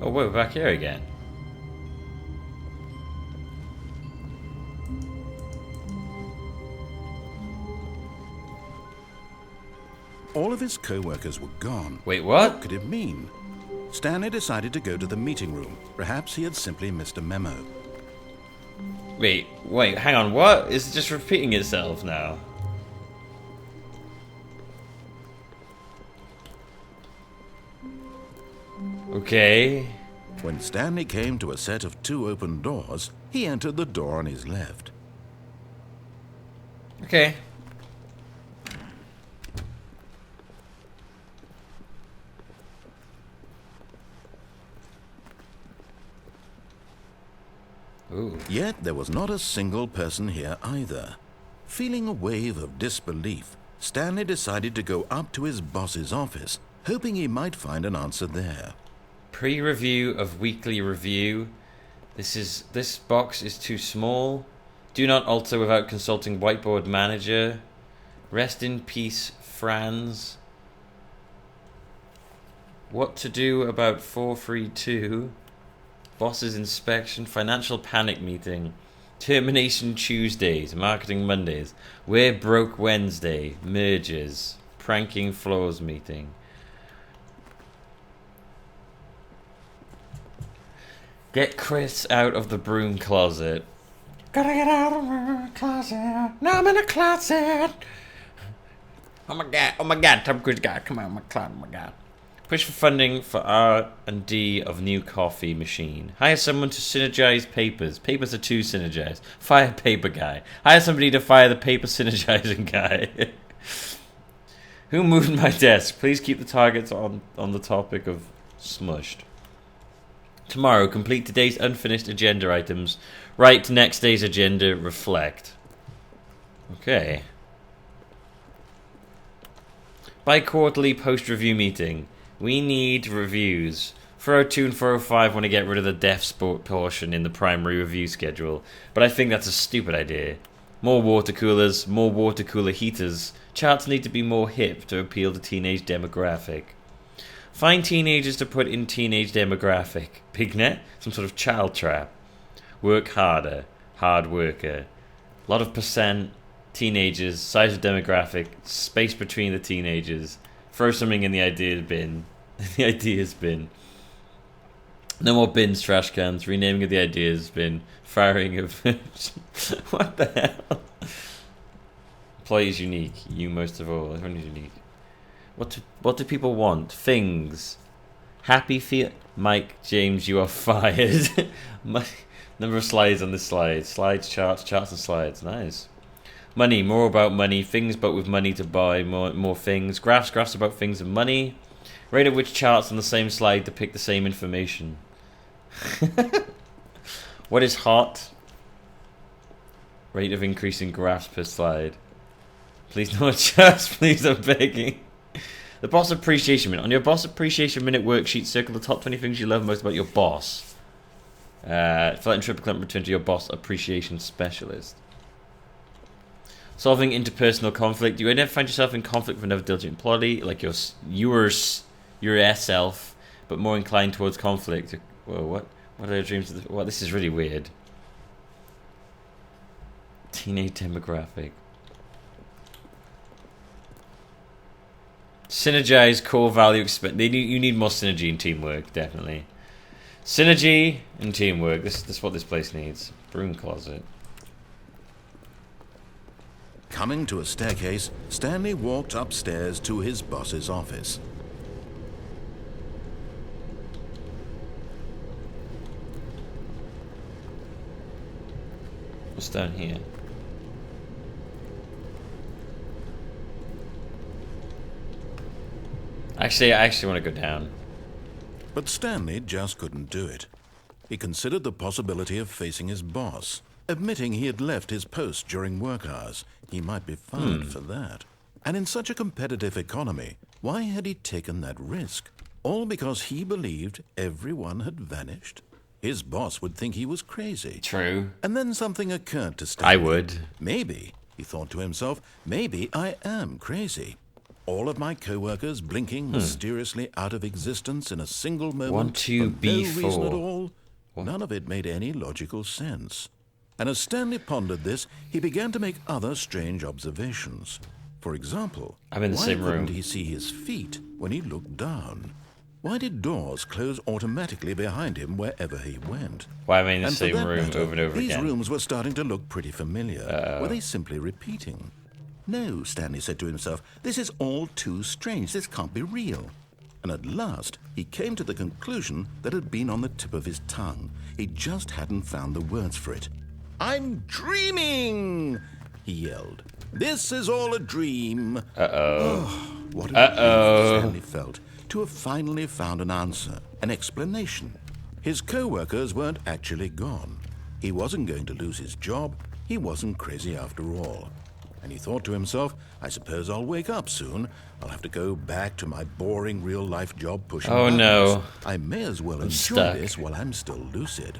Oh, we're back here again. All of his co-workers were gone. Wait, what? What could it mean? Stanley decided to go to the meeting room. Perhaps he had simply missed a memo. Wait, hang on, what? Is it just repeating itself now? Okay. When Stanley came to a set of 2 open doors, he entered the door on his left. Okay. Ooh. Yet there was not a single person here either. Feeling a wave of disbelief, Stanley decided to go up to his boss's office, hoping he might find an answer there. Pre-review of weekly review. This box is too small. Do not alter without consulting whiteboard manager. Rest in peace, Franz. What to do about 432? Boss's inspection. Financial panic meeting. Termination Tuesdays. Marketing Mondays. We're broke Wednesday. Mergers. Pranking floors meeting. Get Chris out of the broom closet. Gotta get out of my closet. Now I'm in a closet. Oh my god, Tom Cruise guy, come on, my closet, oh my god. Push for funding for R&D of new coffee machine. Hire someone to synergize papers. Papers are too synergized. Fire paper guy. Hire somebody to fire the paper synergizing guy. Who moved my desk? Please keep the targets on the topic of smushed. Tomorrow, complete today's unfinished agenda items. Write next day's agenda. Reflect. Okay. Bi-quarterly post-review meeting. We need reviews. 402 and 405 want to get rid of the deaf sport portion in the primary review schedule, but I think that's a stupid idea. More water coolers, more water cooler heaters. Charts need to be more hip to appeal to teenage demographic. Find teenagers to put in teenage demographic. Pignet? Some sort of child trap. Work harder. Hard worker. Lot of percent. Teenagers. Size of demographic. Space between the teenagers. Throw something in the ideas bin. The ideas bin. No more bins, trash cans. Renaming of the ideas bin. Firing of... What the hell? Employees unique. You most of all. Everyone is unique. What do people want? Things. Happy feel... Mike, James, you are fired. Number of slides on this slide. Slides, charts and slides. Nice. Money. More about money. Things, but with money to buy more things. Graphs about things and money. Rate at which charts on the same slide depict the same information. What is hot? Rate of increase in graphs per slide. Please no charts, please, I'm begging. The boss appreciation minute. On your boss appreciation minute worksheet, circle the top 20 things you love most about your boss. Fill out and triple clip return to your boss appreciation specialist. Solving interpersonal conflict. Do you ever find yourself in conflict with another diligent employee, like your self, but more inclined towards conflict? Whoa, what? What are your dreams of the... Well, this is really weird. Teenage demographic. Synergize, core value, you need more synergy and teamwork, definitely. Synergy and teamwork. This is what this place needs. Broom closet. Coming to a staircase, Stanley walked upstairs to his boss's office. What's down here? I actually want to go down. But Stanley just couldn't do it. He considered the possibility of facing his boss, admitting he had left his post during work hours. He might be fired for that. And in such a competitive economy, why had he taken that risk? All because he believed everyone had vanished? His boss would think he was crazy. True. And then something occurred to Stanley. I would. Maybe, he thought to himself, maybe I am crazy. All of my co-workers blinking mysteriously out of existence in a single moment 1, 2, for no B4. reason at all. None of it made any logical sense. And as Stanley pondered this, he began to make other strange observations. For example, I'm in the why same room. couldn't he see his feet when he looked down? Why did doors close automatically behind him wherever he went? Why am I in the And for same that room matter, over and over these again? rooms were starting to look pretty familiar. Were they simply repeating? No, Stanley said to himself, this is all too strange. This can't be real. And at last, he came to the conclusion that had been on the tip of his tongue. He just hadn't found the words for it. I'm dreaming, he yelled. This is all a dream. What a relief Stanley felt to have finally found an answer, an explanation. His co-workers weren't actually gone. He wasn't going to lose his job. He wasn't crazy after all. And he thought to himself, I suppose I'll wake up soon. I'll have to go back to my boring real-life job pushing buttons. No. I may as well enjoy stuck. this while I'm still lucid.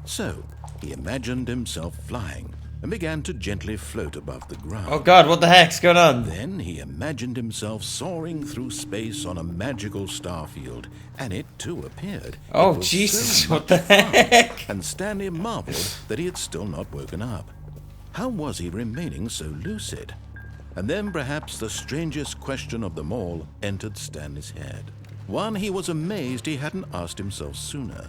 So, he imagined himself flying and began to gently float above the ground. Oh god, what the heck's going on? Then he imagined himself soaring through space on a magical starfield, and it too appeared. Oh, It was Jesus, so what the much fun. heck? And Stanley marveled that he had still not woken up. How was he remaining so lucid? And then perhaps the strangest question of them all entered Stanley's head. One he was amazed he hadn't asked himself sooner.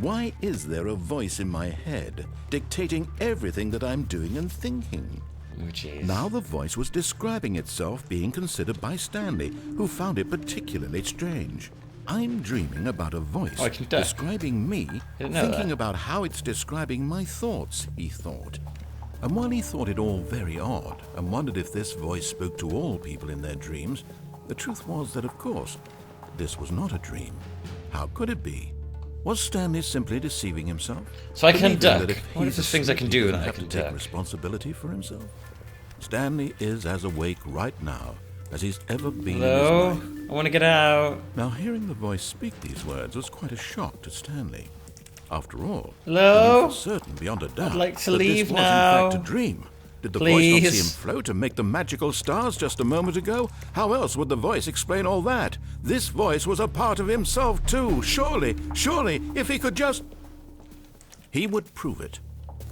Why is there a voice in my head dictating everything that I'm doing and thinking? Oh, jeez. Now the voice was describing itself being considered by Stanley, who found it particularly strange. I'm dreaming about a voice I can duck. describing me, didn't know thinking that. about how it's describing my thoughts, he thought. And while he thought it all very odd and wondered if this voice spoke to all people in their dreams, the truth was that, of course, this was not a dream. How could it be? Was Stanley simply deceiving himself? So I can Believing duck. that if What if he's there's things I can asleep, do he that doesn't I have can to take duck? responsibility for himself? Stanley is as awake right now as he's ever been Hello? in his life. I want to get out. Now, hearing the voice speak these words was quite a shock to Stanley. After all, Hello? he knew for certain, beyond a doubt, like to that leave this was now. in fact a dream. Did the voice not see him Please. float and make the magical stars just a moment ago? How else would the voice explain all that? This voice was a part of himself too. Surely, if he could just... He would prove it.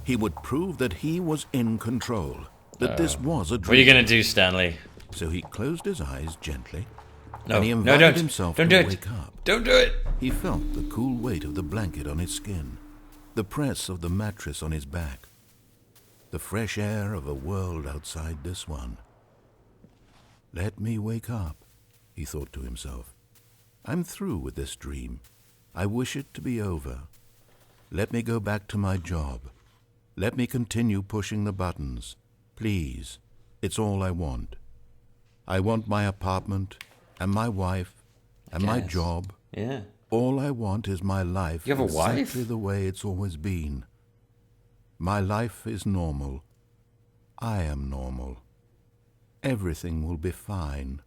He would prove that he was in control, that this was a dream. What are you going to do, Stanley? So he closed his eyes gently, No, and he no, invited don't. himself Don't to do it. wake up. Don't do it. He felt the cool weight of the blanket on his skin, the press of the mattress on his back, the fresh air of a world outside this one. Let me wake up, he thought to himself. I'm through with this dream. I wish it to be over. Let me go back to my job. Let me continue pushing the buttons. Please, it's all I want. I want my apartment and my wife and my Guess. job. Yeah. All I want is my life You have a exactly wife? the way it's always been. My life is normal. I am normal. Everything will be fine.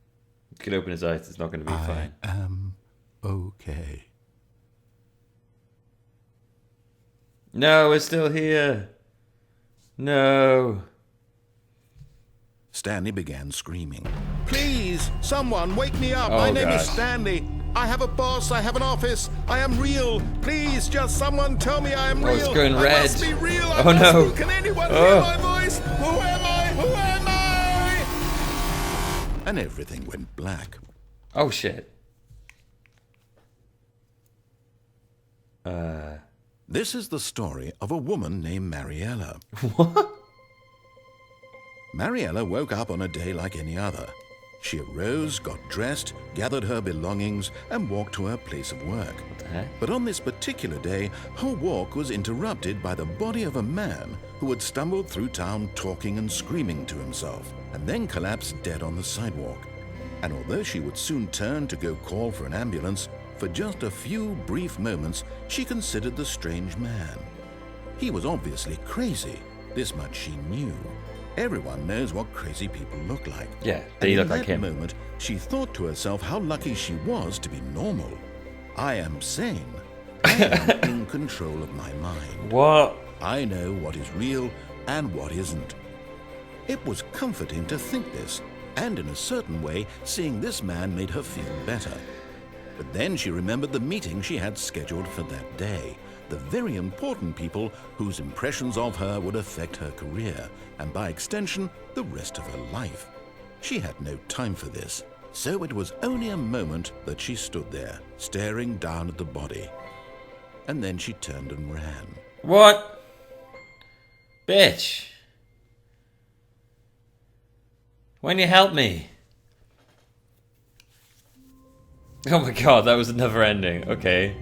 You could open his eyes. It's not going to be I fine. am okay. No, we're still here. No. Stanley began screaming. Please, someone wake me up. Oh, My name is gosh. Stanley. I have a boss. I have an office. I am real. Please, just someone tell me I am Oh, real. it's going I red. must be real. I Oh, must no. be. Can anyone Oh. hear my voice? Who am I? Who am I? And everything went black. Oh, shit. This is the story of a woman named Mariella. Mariella woke up on a day like any other. She arose, got dressed, gathered her belongings, and walked to her place of work. What the heck? But on this particular day, her walk was interrupted by the body of a man who had stumbled through town talking and screaming to himself, and then collapsed dead on the sidewalk. And although she would soon turn to go call for an ambulance, for just a few brief moments, she considered the strange man. He was obviously crazy. This much she knew. Everyone knows what crazy people look like. Yeah, And they in look like that him. moment, she thought to herself how lucky she was to be normal. I am sane. I am in control of my mind. What? I know what is real and what isn't. It was comforting to think this, And in a certain way, seeing this man made her feel better. But then she remembered the meeting she had scheduled for that day. The very important people whose impressions of her would affect her career, and by extension, the rest of her life. She had no time for this, so it was only a moment that she stood there, staring down at the body. And then she turned and ran. What? Bitch. When you help me? Oh my god, that was another ending. Okay.